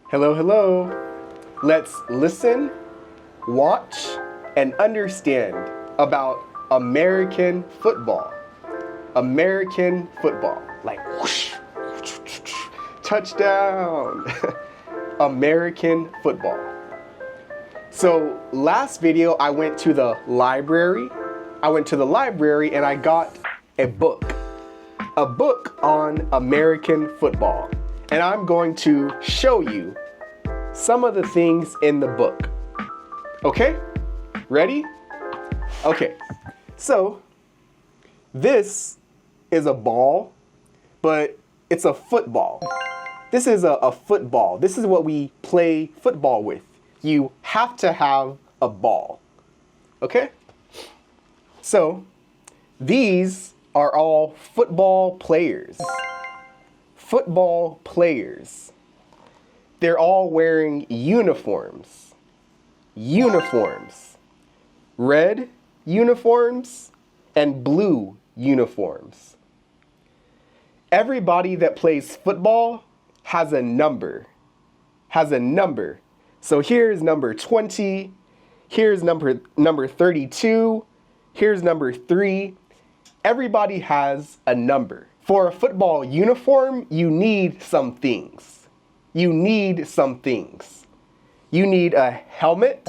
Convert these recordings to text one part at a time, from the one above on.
Hello, hello. Let's listen, watch, and understand about American football. American football. Like whoosh, touchdown. American football. So last video I went to the library. And I got a book on American football. And I'm going to show you some of the things in the book. Okay? Ready? Okay. So this is a ball, but it's a football. This is a football. This is what we play football with. You have to have a ball. Okay? So these are all football players. Football players. They're all wearing uniforms. Uniforms. Red uniforms and blue uniforms. Everybody that plays football has a number. So here's number 20. Here's number 32. Here's number 3. Everybody has a number. For a football uniform, you need some things. You need a helmet,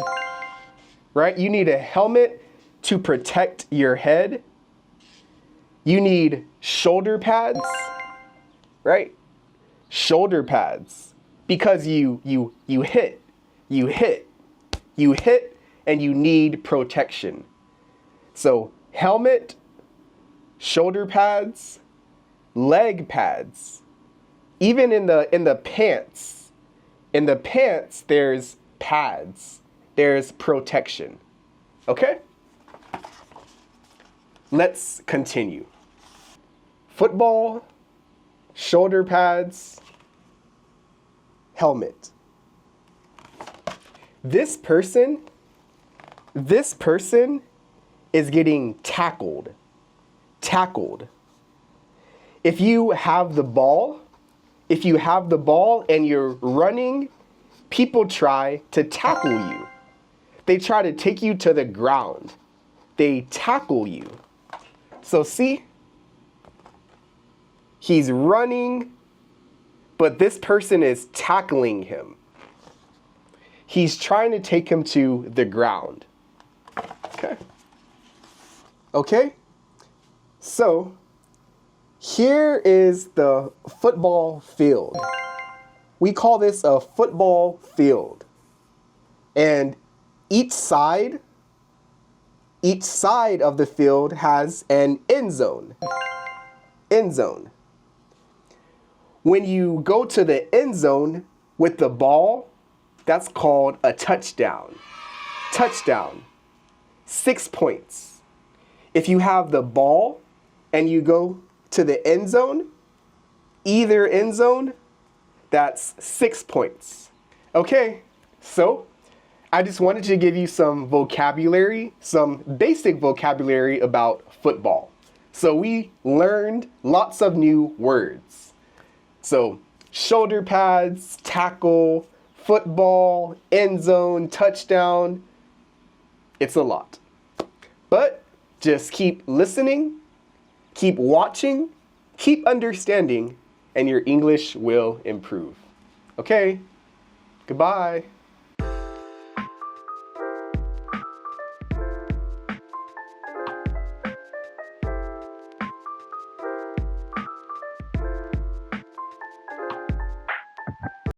right? You need a helmet to protect your head. You need shoulder pads, right? Shoulder pads, because you hit, and you need protection. So helmet, shoulder pads, leg pads. Even in the pants. In the pants, there's pads. There's protection. Okay? Let's continue. Football, shoulder pads, helmet. This person is getting tackled. If you have the ball and you're running, people try to tackle you. They try to take you to the ground. They tackle you. So see, he's running, but this person is tackling him. He's trying to take him to the ground. Okay? So here is the football field. We call this a football field. And each side of the field has an end zone. End zone. When you go to the end zone with the ball, that's called a touchdown. Touchdown. 6 points. If you have the ball and you go to the end zone, either end zone, that's 6 points. Okay, so I just wanted to give you some vocabulary, some basic vocabulary about football. So we learned lots of new words. So shoulder pads, tackle, football, end zone, touchdown. It's a lot. But just keep listening, keep watching, keep understanding, and your English will improve. Okay, goodbye.